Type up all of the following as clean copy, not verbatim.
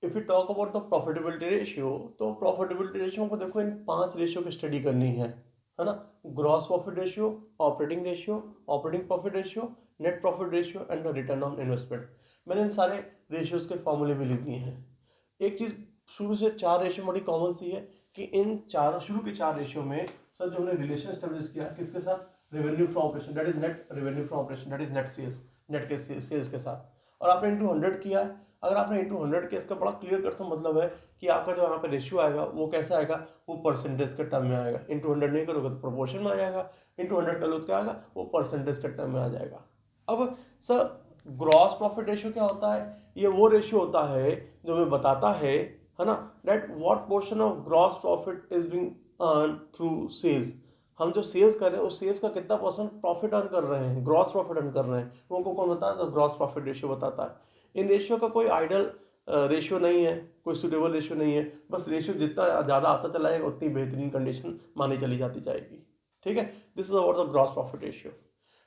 If you talk about the profitability ratio, तो profitability ratio को देखो इन 5 रेशियो की स्टडी करनी है ना। Gross profit ratio, operating ratio, operating profit ratio, net profit ratio and the return on investment. मैंने इन सारे रेशियोज के फॉर्मूले भी लिख दिए हैं। एक चीज शुरू से 4 रेशियो बड़ी कॉमन सी है कि इन चार शुरू के 4 रेशियो में सर जो हमने रिलेशन एस्टेब्लिश किया किसके साथ, revenue from operation that is net revenue from operation that is net sales, net के सेल्स के साथ, और आपने इंटू 100 किया है। अगर आपने इंटू 100 किया, इसका बड़ा क्लियर कट सा मतलब है कि आपका जो यहाँ पे रेशियो आएगा वो कैसा आएगा, वो परसेंटेज के टर्म में आएगा। इंटू 100 नहीं करोगे तो प्रोपोर्शन में आ जाएगा, इंटू 100 कर लो तो क्या आएगा, वो परसेंटेज के टर्म में आ जाएगा। अब सर ग्रॉस प्रॉफिट रेशियो क्या होता है, ये वो रेशियो होता है जो हमें बताता है ना, that what portion of gross profit is being earn through sales. हम जो सेल्स कर रहे हैं उस सेल्स का कितना परसेंट प्रॉफिट अर्न कर रहे हैं, ग्रॉस प्रॉफिट अर्न कर रहे हैं, वो को कौन बताता है, तो ग्रॉस प्रॉफिट रेशियो बताता है। इन रेशियो का कोई आइडल रेशियो नहीं है, कोई सुटेबल रेशियो नहीं है, बस रेशियो जितना ज़्यादा आता चला जाएगा उतनी बेहतरीन कंडीशन मानी चली जाती जाएगी। ठीक है, this is about the gross profit ratio.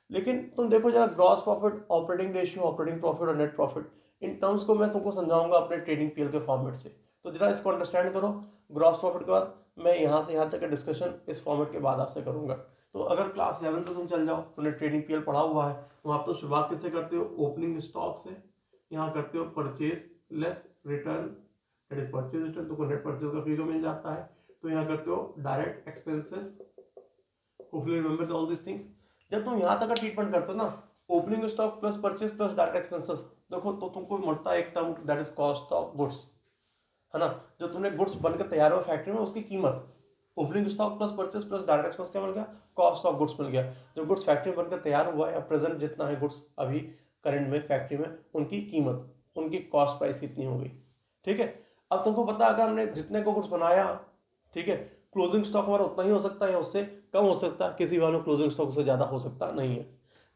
लेकिन तुम देखो जरा gross profit, operating ratio, operating profit और नेट प्रॉफिट, इन टर्म्स को मैं तुमको समझाऊंगा अपने ट्रेडिंग पीएल के फॉर्मेट से। तो जरा इसको अंडरस्टैंड करो। ग्रॉस प्रॉफिट के बाद मैं यहाँ से यहाँ तक का डिस्कशन इस फॉर्मेट के बाद आपसे करूंगा। तो अगर क्लास 11 तो तुम चल जाओ, तुमने ट्रेडिंग पीएल पढ़ा हुआ है, तो आप तो शुरुआत किससे करते हो, ओपनिंग स्टॉक से। यहाँ करते हो purchase less return, that is purchase return, तुमको नेट परचेज का फिगर मिल जाता है। तो यहाँ करते हो direct expenses, hopefully remember all this things. जब तुम यहाँ तक का ट्रीटमेंट करते हो ना, opening stock plus purchase plus direct expenses, देखो तो तुमको मिलता है एक term that is cost of goods, है ना। जो तुमने गुड्स बनकर तैयार हुआ फैक्ट्री में उसकी कीमत, opening stock plus purchase plus direct expense क्या मिल गया, कॉस्ट ऑफ गुड्स मिल गया। जो गुड्स फैक्ट्री में बनकर तैयार हुआ या प्रेजेंट जितना है गुड्स अभी करंट में फैक्ट्री में, उनकी कीमत, उनकी कॉस्ट प्राइस कितनी हो गई। ठीक है, अब तुमको पता अगर हमने जितने को गुड्स बनाया, ठीक है, क्लोजिंग स्टॉक हमारा उतना ही हो सकता है या उससे कम हो सकता है, किसी वाले क्लोजिंग स्टॉक से ज़्यादा हो सकता नहीं है।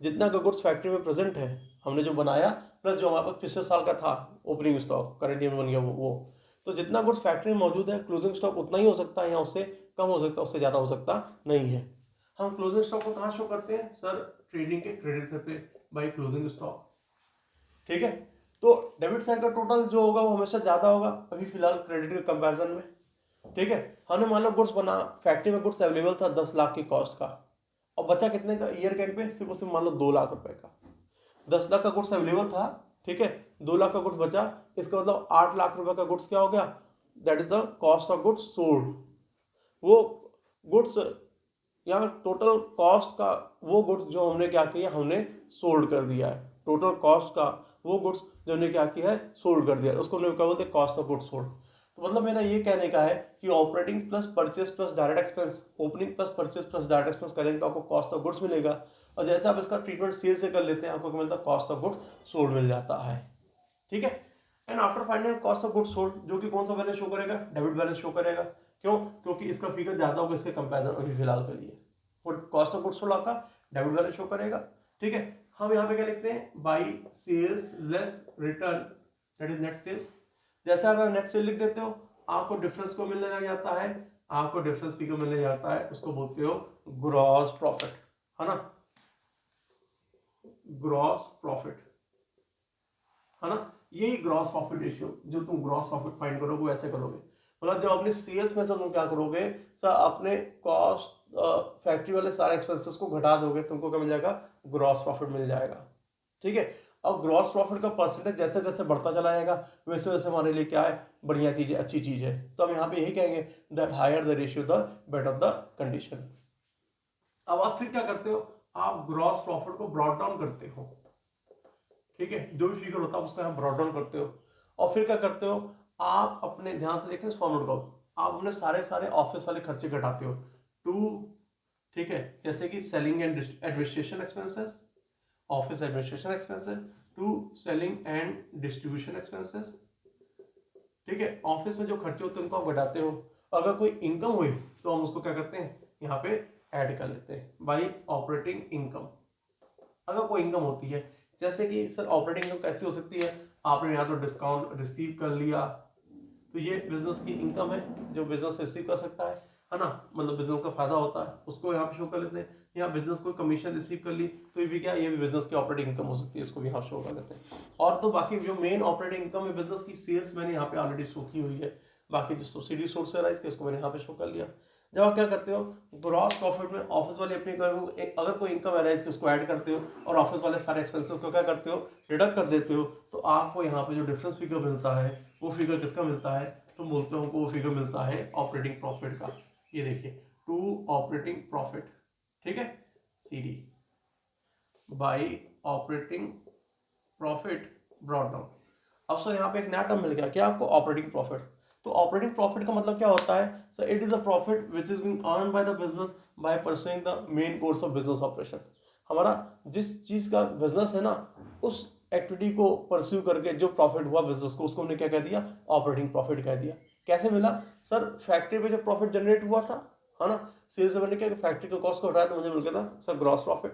जितना का गुड्स फैक्ट्री में प्रेजेंट है हमने जो बनाया, प्लस जो हमारे पास पिछले साल का था ओपनिंग स्टॉक करंट ईयर में बन गया वो, तो जितना गुड्स फैक्ट्री में मौजूद है क्लोजिंग स्टॉक उतना ही हो सकता है या उससे कम हो सकता है, उससे ज़्यादा हो सकता नहीं है। हम क्लोजिंग स्टॉक को कहाँ शो करते हैं सर, ट्रेडिंग के क्रेडिट पे बाई क्लोजिंग स्टॉक। ठीक है, तो डेबिट साइड का टोटल जो होगा वो हमेशा ज़्यादा होगा अभी फिलहाल क्रेडिट के कंपैरिजन में। ठीक है, हमने मान लो गुड्स बना, फैक्ट्री में गुड्स अवेलेबल था 10 लाख की कॉस्ट का, और बचा कितने का ईयर के एंड पे, सिर्फ सिर्फ मान लो 2 लाख रुपए का। 10 लाख का गुड्स अवेलेबल था, ठीक है, 2 लाख का गुड्स बचा, इसका मतलब 8 लाख रुपए का गुड्स क्या हो गया, that is the cost of goods sold. वो गुड्स यहाँ टोटल कॉस्ट का, वो गुड्स जो हमने क्या किया, हमने सोल्ड कर दिया है, टोटल कॉस्ट का वो गुड्स जो हमने क्या किया है, सोल्ड कर दिया है, उसको हमने क्या बोलते हैं, कॉस्ट ऑफ गुड्स सोल्ड। तो मतलब मेरा ये कहने का है कि operating plus purchase plus direct expense, opening plus purchase plus direct expense करेंगे तो आपको कॉस्ट ऑफ गुड्स मिलेगा, और जैसे आप इसका ट्रीटमेंट सेल से कर लेते हैं आपको मिलता है कॉस्ट ऑफ गुड्स सोल्ड मिल जाता है। ठीक है, and after finding cost of goods sold, जो कि कौन सा बैलेंस शो करेगा, डेबिट बैलेंस शो करेगा। क्यों, क्योंकि इसका फिगर ज्यादा होगा इसके कंपैरिजन अभी फिलहाल के लिए, कॉस्ट ऑफ गुड्स सोल्ड आपका डेबिट बैलेंस शो करेगा। ठीक है, हम यहाँ पे क्या लिखते हैं, by sales less return, that is net sales. जैसे आप नेट सेल लिख देते हो आपको डिफरेंस को मिलने लग जाता है, आपको डिफरेंस फिगर मिलने जाता है, उसको बोलते हो ग्रॉस प्रॉफिट, है ना, ग्रॉस प्रॉफिट, है ना। यही ग्रॉस प्रॉफिट रेशियो, जो तुम ग्रॉस प्रॉफिट फाइंड करोगे वैसे करोगे, मतलब जब अपने सेल्स में से तुम क्या करोगे सर, अपने कॉस्ट फैक्ट्री वाले सारे एक्सपेंसेस को घटा दोगे, तुमको क्या मिल जाएगा, ग्रॉस प्रॉफिट मिल जाएगा। ठीक है, अब ग्रॉस प्रॉफिट का परसेंटेज जैसे जैसे बढ़ता चला जाएगा वैसे वैसे हमारे लिए क्या है, बढ़िया चीज है, अच्छी चीज है। तो हम यहाँ पे यही कहेंगे that higher the ratio the better the condition. अब आप फिर क्या करते हो, आप ग्रॉस प्रॉफिट को ब्रॉट डाउन करते हो। ठीक है, जो भी फिगर होता है उसको यहाँ ब्रॉट डाउन करते हो, और फिर क्या करते हो, आप अपने ध्यान से देखें इस फॉर्मूले को, आप अपने सारे सारे ऑफिस वाले खर्चे घटाते हो टू, ठीक है, जैसे कि selling and administration expenses, office administration expenses, to selling and distribution expenses. ठीक है, ऑफिस में जो खर्चे होते हैं उनको आप घटाते हो, अगर कोई इनकम हुई तो हम उसको क्या करते हैं, यहाँ पे ऐड कर लेते हैं बाई ऑपरेटिंग इनकम। अगर कोई इनकम होती है, जैसे कि सर ऑपरेटिंग इनकम कैसी हो सकती है, आपने यहाँ तो डिस्काउंट रिसीव कर लिया, तो ये बिजनेस की इनकम है जो बिजनेस रिसीव कर सकता है। है ना, मतलब बिजनेस का फायदा होता है उसको यहाँ पे शो कर लेते हैं। या बिजनेस को कमीशन रिसीव कर ली तो ये भी क्या, ये भी बिजनेस की ऑपरेटिंग इनकम हो सकती है, इसको भी यहाँ शो कर लेते हैं। और तो बाकी जो मेन ऑपरेटिंग इनकम है बिजनेस की, सेल्स मैंने यहाँ पे ऑलरेडी शो की हुई है। बाकी जो सब्सिडी सोर्स है इसके, उसको मैंने यहाँ पे शो कर लिया। जब आप क्या करते हो, ग्रॉस प्रॉफिट में ऑफिस वाले अपनी अगर कोई इनकम अराइज की उसको ऐड करते हो और ऑफिस वाले सारे एक्सपेंसेस को क्या करते हो, डिडक्ट कर देते हो, तो आपको यहाँ पे जो डिफरेंस फिगर मिलता है वो फिगर किसका मिलता है, तो बोलते हो हमको वो फिगर मिलता है ऑपरेटिंग प्रॉफिट का। ये देखिए, टू ऑपरेटिंग प्रॉफिट, ठीक है, CD by operating profit brought down. अब सर यहाँ पे एक नया टर्म मिल गया क्या आपको, ऑपरेटिंग प्रॉफिट। तो ऑपरेटिंग प्रॉफिट का मतलब क्या होता है sir, it is a profit which is being earn by the business by pursuing the main course of business operation. हमारा जिस चीज का बिजनेस है ना, उस एक्टिविटी को परस्यू करके जो प्रॉफिट हुआ बिजनेस को, उसको हमने क्या कह दिया, ऑपरेटिंग प्रॉफिट कह दिया। कैसे मिला सर, फैक्ट्री में जो प्रॉफिट जनरेट हुआ था, है ना, सेल्स मैंने क्या फैक्ट्री के कॉस्ट को हटाया तो मुझे मिल गया था सर ग्रॉस प्रॉफिट,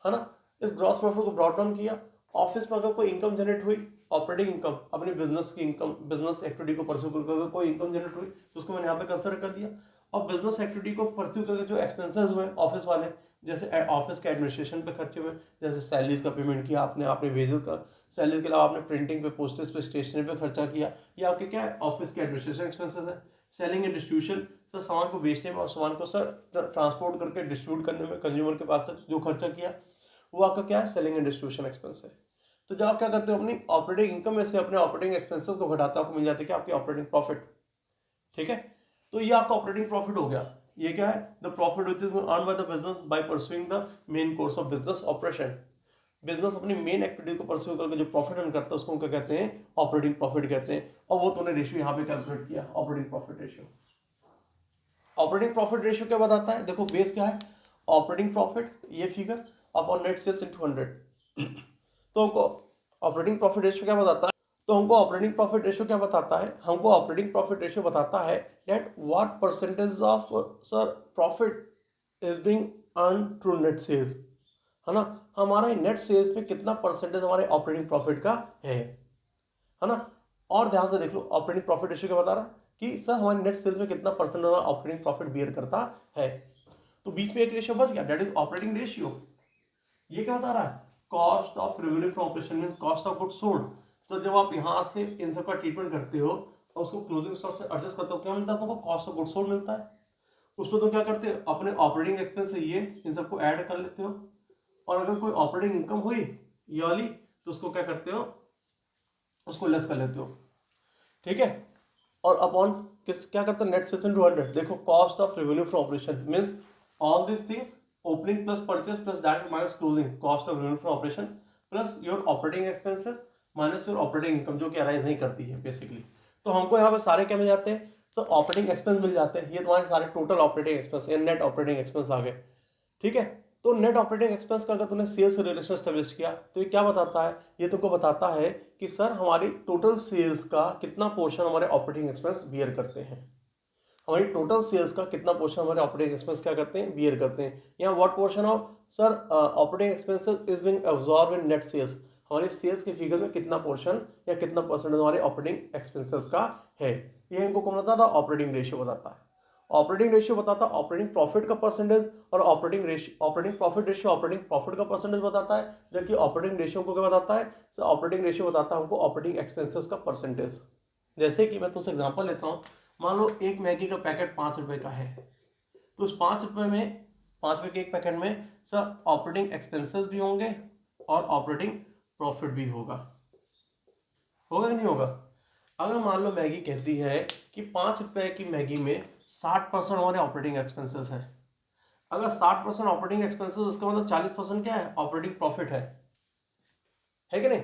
है ना। इस ग्रॉस प्रॉफिट को ब्रॉट डाउन किया, ऑफिस में अगर कोई इनकम जनरेट हुई, ऑपरेटिंग इनकम, अपनी बिजनेस की इनकम, बिजनेस एक्टिविटी को परस्यू करके अगर कोई इनकम जनरेट हुई तो उसको मैंने यहाँ पे कंसिडर कर दिया। और बिजनेस एक्टिविटी को परस्यू करके जो एक्सपेंसेस हुए ऑफिस वाले, जैसे ऑफिस के एडमिनिस्ट्रेशन पे खर्चे हुए, जैसे सैलरीज का पेमेंट किया आपने, आपने वेजेस का, सैलरी के अलावा आपने प्रिंटिंग पे, पोस्टेज पे, स्टेशनरी पे खर्चा किया, ये आपके क्या है, ऑफिस के एडमिनिस्ट्रेशन एक्सपेंसेस है। सेलिंग एंड डिस्ट्रीब्यूशन, सर सामान को बेचने में और सामान को सर ट्रांसपोर्ट करके डिस्ट्रीब्यूट करने में कंज्यूमर के पास तक जो खर्चा किया, वो आपका क्या है, सेलिंग एंड डिस्ट्रीब्यूशन एक्सपेंस है। तो जब आप क्या करते हो, अपनी ऑपरेटिंग इनकम में से अपने ऑपरेटिंग एक्सपेंसेस को घटाते हो, आपको मिल जाती है क्या, आपकी ऑपरेटिंग प्रॉफिट, ठीक है। तो ये आपका ऑपरेटिंग प्रॉफिट हो गया। ये क्या है, the profit which is earn by the business by pursuing the main course of business operation. Business अपनी मेन एक्टिविटी को परस्यू करके जो प्रॉफिट अर्न करता है उसको क्या कहते हैं, ऑपरेटिंग प्रॉफिट कहते हैं। और वो तूने रेशियो यहाँ पे कैलकुलेट किया, operating profit ratio. Operating profit ratio क्या बताता है, देखो बेस क्या है, ऑपरेटिंग प्रॉफिट ये figure upon net sales into 100। तो हमको ऑपरेटिंग प्रॉफिट रेशियो क्या बताता है, तो हमको ऑपरेटिंग प्रॉफिट रेशियो क्या बताता है, हमको ऑपरेटिंग प्रॉफिट रेशियो बताता है that what percentage of sir profit is being earn through net sales, है ना, हमारा नेट सेल्स में कितना परसेंटेज हमारे ऑपरेटिंग प्रॉफिट का है ना। और ध्यान से देख लो, ऑपरेटिंग प्रॉफिट रेशियो क्या बता रहा है कि सर हमारे नेट सेल्स में कितना परसेंट हमारा ऑपरेटिंग प्रॉफिट बियर करता है। तो बीच में एक रेशियो बच गया, दैट इज ऑपरेटिंग रेशियो। ये क्या बता रहा है, cost of revenue from operation means cost of goods sold. So जब आप यहां से इन सब का ट्रीटमेंट करते हो और उसको क्लोजिंग स्टॉक से एडजस्ट करते हो, क्या मिलता है तुमको, कॉस्ट ऑफ गुड्स सोल्ड मिलता है। उसमें तो क्या करते हो, अपने ऑपरेटिंग एक्सपेंस है ये, इन सबको ऐड कर लेते हो, और अगर कोई ऑपरेटिंग इनकम हुई ये वाली तो उसको क्या करते हो, उसको लेस कर लेते हो, ठीक है। और अपॉन किस क्या करते हैं, नेट सेल्स इनटू 100। देखो cost of revenue from operation means all this things, opening plus purchase plus direct minus closing, cost of revenue from operation plus your operating expenses minus your operating income, जो कि arise नहीं करती है basically. तो हमको यहाँ पे सारे क्या मिल जाते हैं, सर ऑपरेटिंग एक्सपेंस मिल जाते हैं, ये तुम्हारे सारे टोटल ऑपरेटिंग एक्सपेंस या नेट ऑपरेटिंग एक्सपेंस आ गए, ठीक है। तो नेट ऑपरेटिंग एक्सपेंस का अगर तूने सेल्स से रिलेशन स्टैब्लिश किया तो ये क्या बताता है, ये तुमको बताता है कि सर हमारी टोटल सेल्स का कितना पोर्शन हमारे ऑपरेटिंग एक्सपेंस बियर करते हैं, हमारी टोटल सेल्स का कितना पोर्शन हमारे ऑपरेटिंग एक्सपेंस क्या करते हैं, बियर करते हैं। यहाँ what portion of sir operating expenses is being absorb in net sales, हमारे सेल्स के फिगर में कितना पोर्शन या कितना परसेंट हमारे ऑपरेटिंग एक्सपेंसेस का है, ये इनको कौन बताता है, ऑपरेटिंग रेशियो बताता है। ऑपरेटिंग रेशियो बताता है ऑपरेटिंग प्रॉफिट का परसेंटेज, और operating profit ratio operating profit का परसेंटेज बताता है, जबकि ऑपरेटिंग रेशियो को क्या बताता है, सर ऑपरेटिंग रेशियो बताता है हमको ऑपरेटिंग एक्सपेंसेस का परसेंटेज। जैसे कि मैं तुमसे एग्जांपल लेता हूँ, मान लो एक मैगी का पैकेट 5 रुपए का है, तो उस 5 रुपए में, 5 रुपए के एक पैकेट में सर ऑपरेटिंग एक्सपेंसेस भी होंगे और ऑपरेटिंग प्रॉफिट भी होगा, होगा कि नहीं होगा। अगर मान लो मैगी कहती है कि 5 रुपए की मैगी में 60% हमारे ऑपरेटिंग एक्सपेंसेस है, अगर 60% ऑपरेटिंग एक्सपेंसेस, उसका मतलब 40% क्या है, ऑपरेटिंग प्रॉफिट है कि नहीं।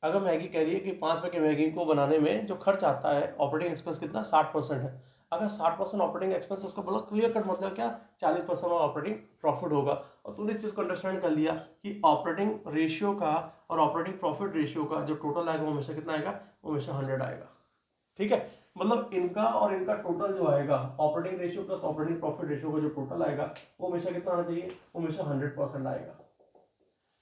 अगर मैगी कह रही है कि 5 रुपए की मैगी को बनाने में जो खर्च आता है, ऑपरेटिंग एक्सपेंस कितना, 60% है, अगर 60% ऑपरेटिंग एक्सपेंसेस का बोला, क्लियर कट मतलब क्या, 40% ऑपरेटिंग प्रॉफिट होगा। और तूने इस चीज को अंडरस्टैंड कर लिया कि ऑपरेटिंग रेशियो का और ऑपरेटिंग प्रॉफिट रेशियो का जो टोटल आएगा वो हमेशा कितना आएगा, वो हमेशा 100 आएगा, ठीक है। मतलब इनका और इनका टोटल जो आएगा, operating ratio plus operating profit ratio का जो टोटल आएगा वो हमेशा कितना आना चाहिए, वो हमेशा 100% आएगा,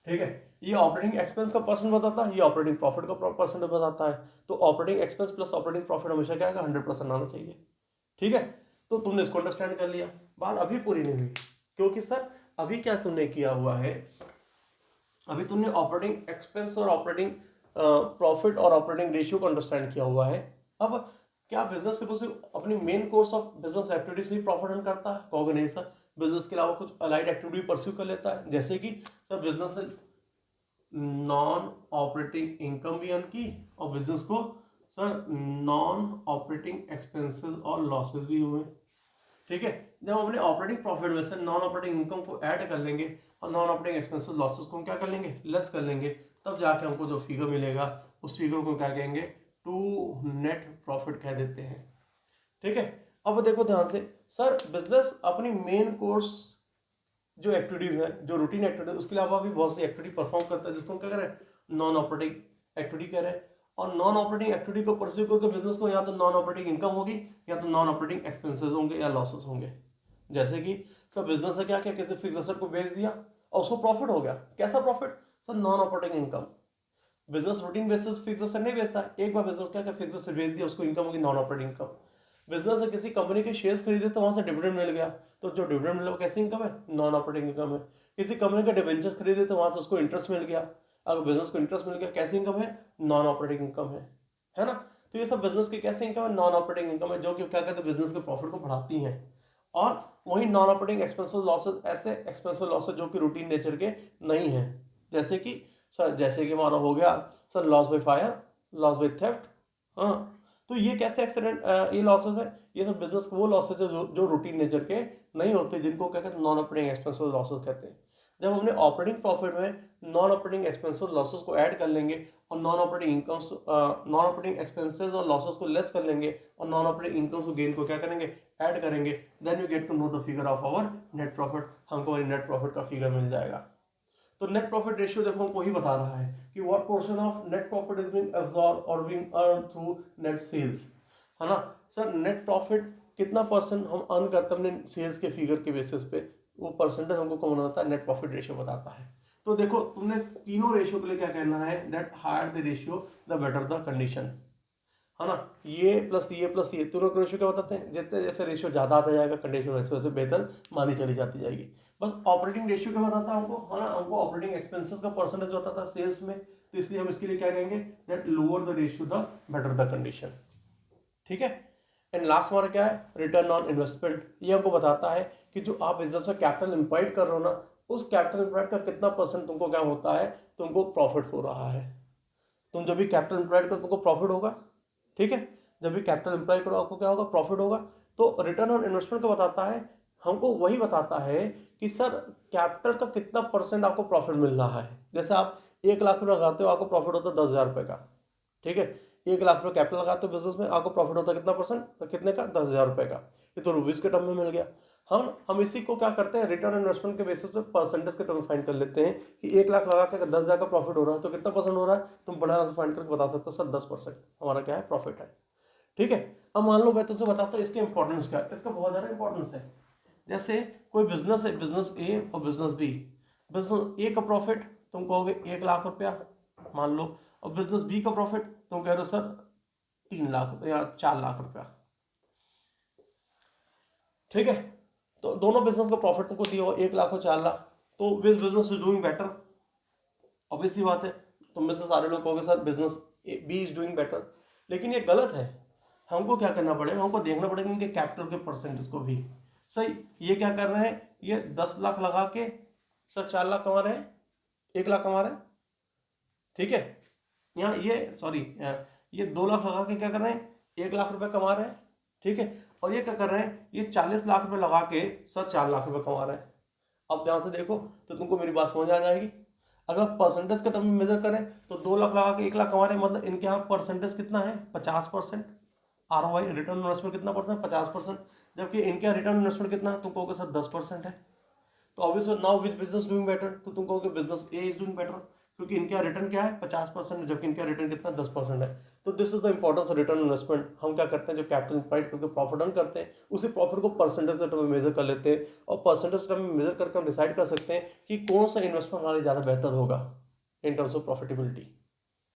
ठीक है। ये ऑपरेटिंग एक्सपेंस का परसेंट बताता है, ये ऑपरेटिंग प्रॉफिट का परसेंट बताता है। तो operating expense plus operating profit हमेशा क्या आएगा, 100% आना चाहिए, ठीक है। तो तुमने इसको अंडरस्टैंड कर लिया। बात अभी पूरी नहीं हुई, क्योंकि सर अभी क्या तुमने किया हुआ है, अभी तुमने ऑपरेटिंग एक्सपेंस और ऑपरेटिंग प्रॉफिट और ऑपरेटिंग रेशियो को अंडरस्टैंड किया हुआ है। अब क्या बिजनेस सिर्फ अपनी main course of business activity से ही प्रॉफिट अर्न करता है? कहोगे नहीं सर, बिजनेस के अलावा कुछ अलाइड एक्टिविटी परस्यू कर लेता है। जैसे कि सर बिजनेस से नॉन ऑपरेटिंग इनकम भी अर्न की, और बिजनेस को सर नॉन ऑपरेटिंग एक्सपेंसेस और लॉसेस भी हुए। ठीक है, जब हम अपने ऑपरेटिंग प्रॉफिट में से नॉन ऑपरेटिंग इनकम को ऐड कर लेंगे और नॉन ऑपरेटिंग एक्सपेंसेस लॉसेस को हम क्या कर लेंगे, लेस कर लेंगे, तब जाके हमको जो फिगर मिलेगा उस फिगर को क्या कहेंगे, टू नेट प्रॉफिट कह देते हैं। ठीक है, अब देखो ध्यान से, सर बिजनेस अपनी मेन कोर्स जो एक्टिविटीज है, जो रूटीन एक्टिविटीज, उसके अलावा भी बहुत सी एक्टिविटी परफॉर्म करता है, जिसको हम क्या कह रहे हैं, नॉन ऑपरेटिंग एक्टिविटी कह रहे हैं। और नॉन ऑपरेटिंग एक्टिविटी को परस्यू करके बिजनेस को या तो नॉन ऑपरेटिंग इनकम होगी, या तो नॉन ऑपरेटिंग एक्सपेंसेस होंगे, या लॉसेस होंगे। जैसे कि सर बिजनेस ने क्या किया, किसी फिक्स एसेट को बेच दिया और उसको प्रॉफिट हो गया। कैसा profit? Sir non operating income. Business routine basis fix asset नहीं बेचता, एक बार बिजनेस क्या फिक्स एसेट बेच दिया, उसको इनकम होगी नॉन ऑपरेटिंग इनकम। बिजनेस ने किसी कंपनी के शेयर्स खरीदे तो वहां से डिविडेंड मिल गया, तो जो डिविडेंड मिला वो कैसी इनकम है, नॉन ऑपरेटिंग इनकम है। किसी कंपनी के डिबेंचर खरीदे तो वहां से उसको इंटरेस्ट मिल गया, अगर बिजनेस को इंटरेस्ट मिल गया, कैसी इनकम है, नॉन ऑपरेटिंग इनकम है ना। तो ये सब बिजनेस की कैसी इनकम है, नॉन ऑपरेटिंग इनकम है, जो कि क्या कहते हैं, बिजनेस के प्रॉफिट को बढ़ाती हैं। और वही नॉन ऑपरेटिंग एक्सपेंसेस लॉसेस, ऐसे एक्सपेंसेस लॉसेस जो कि रूटीन नेचर के नहीं है। जैसे कि सर, जैसे कि हमारा हो गया sir loss by fire, loss by theft. हाँ, तो ये कैसे एक्सीडेंट, ये लॉसेस है, ये सब बिजनेस वो लॉसेस है जो रूटीन नेचर के नहीं होते, जिनको क्या कहते हैं, नॉन ऑपरेटिंग एक्सपेंसेस लॉसेस कहते हैं। जब हमने ऑपरेटिंग प्रॉफिट में नॉन ऑपरेटिंग एक्सपेंसेस लॉसेस को ऐड कर लेंगे और non operating incomes, non operating expenses और लॉसेस को लेस कर लेंगे और नॉन ऑपरेटिंग इनकम्स को गेन को क्या करेंगे, ऐड करेंगे, then we get to know the figure of our net profit. हमको नेट प्रॉफिट का फिगर मिल जाएगा। तो नेट प्रॉफिट रेशियो देखो हमको ही बता रहा है कि what portion of net profit is being absorb और being earn through net sales, है ना। सर नेट प्रॉफिट कितना परसेंट हम अर्न करते हैं अपने सेल्स के फिगर के बेसिस पे, वो परसेंटेज हमको कौन बताता है, नेट प्रॉफिट रेशियो बताता है। तो देखो तुमने तीनों रेशियो के लिए क्या कहना है, that higher the ratio the better the condition, है ना। ये प्लस ये तीनों के रेशियो क्या बताते हैं, जितने जैसे रेशियो ज्यादा आता जाएगा कंडीशन वैसे वैसे बेहतर मानी चली जाती जाएगी। बस ऑपरेटिंग रेशियो क्या बताता है हमको, है ना, हमको ऑपरेटिंग एक्सपेंसेस का परसेंटेज बताता है सेल्स में, तो इसलिए हम इसके लिए क्या कहेंगे, that lower the ratio the better the condition. ठीक है, एंड लास्ट हमारा क्या है, रिटर्न ऑन इन्वेस्टमेंट। ये हमको बताता है कि जो आप बिजनेस में कैपिटल एम्प्लॉयड कर रहे हो ना, उस कैपिटल एम्प्लॉयड का कितना परसेंट तुमको क्या होता है, तुमको प्रॉफिट हो रहा है। तुम जब भी कैपिटल एम्प्लॉयड करो तुमको प्रॉफिट होगा। ठीक है, जब भी कैपिटल एम्प्लॉय करो आपको क्या होगा, प्रॉफिट होगा। तो रिटर्न ऑन इन्वेस्टमेंट का बताता है, हमको वही बताता है कि सर कैपिटल का कितना परसेंट आपको प्रॉफिट मिल रहा है। जैसे आप 1 लाख रुपये लगाते हो, आपको प्रॉफिट होता है 10,000 रुपये का। ठीक है, 1 लाख रुपये कैपिटल लगाते हो बिजनेस में, आपको प्रॉफिट होता है कितना परसेंट, तो कितने का, 10,000 रुपये का। ये तो रुपीज के टर्म में मिल गया। हम इसी को क्या करते हैं, रिटर्न इन्वेस्टमेंट के बेसिस पे परसेंटेज के टर्म फाइंड कर लेते हैं कि 1 लाख लगा के 10,000 का प्रॉफिट हो रहा है तो कितना परसेंट हो रहा है, तुम बड़ा आराम से फाइंड करके बता सकते हो, सर 10% हमारा क्या है, प्रॉफिट है। ठीक है, अब मान लो मैं तुझसे बताता हूँ इसके इंपॉर्टेंस क्या है, इसका बहुत ज़्यादा इंपॉर्टेंस है। जैसे कोई बिजनेस है, बिजनेस ए और बिजनेस बी। बिजनेस ए का प्रॉफिट तुम कहोगे 1 लाख रुपया मान लो, और बिजनेस बी का प्रॉफिट तुम कह रहे हो सर 3 लाख या 4 लाख रुपया। ठीक है, तो दोनों बिजनेस का प्रॉफिट तुमको दिया हुआ 1 लाख और 4 लाख, तो which business is doing better, obvious सी बात है। तुम में से सारे लोग कहोगे sir business B is doing better, लेकिन ये गलत है। हमको क्या करना पड़ेगा, हमको देखना पड़ेगा इनके कैपिटल के परसेंटेज को भी। सही, ये क्या कर रहे हैं, ये 10 लाख लगा के सर 4 लाख कमा रहे हैं, 1 लाख कमा रहे हैं। ठीक है, यहाँ ये सॉरी, ये 2 लाख लगा के क्या कर रहे हैं, 1 लाख रुपए कमा रहे हैं। ठीक है, और ये क्या कर रहे हैं, ये 40 लाख रुपए लगा के सर 4 लाख रुपए कमा रहे हैं। अब ध्यान से देखो तो तुमको मेरी बात समझ आ जाएगी। अगर परसेंटेज के टर्म में मेजर करें तो 2 लाख लगा के 1 लाख कमा रहे हैं, मतलब इनके यहाँ परसेंटेज कितना है, 50%। ROI रिटर्न इन्वेस्टमेंट कितना परसेंट, 50%। जबकि इनके यहाँ रिटर्न इन्वेस्टमेंट कितना है, तुम कहोगे सर 10% है। तो obviously now which business doing better, तो तुम कहोगे business A is doing better, क्योंकि इनका रिटर्न क्या है, 50% है, जबकि इनका रिटर्न कितना, 10% है। तो this is the importance of return investment. हम क्या करते हैं, जो कैपिटल एम्प्लॉयड करके प्रॉफिट अर्न करते हैं, उसी प्रॉफिट को परसेंटेज के टर्म में मेजर कर लेते हैं, और परसेंटेज टर्म में मेजर करके हम डिसाइड कर सकते हैं कि कौन सा इन्वेस्टमेंट हमारे ज़्यादा बेहतर होगा इन टर्म्स ऑफ प्रॉफिटेबिलिटी।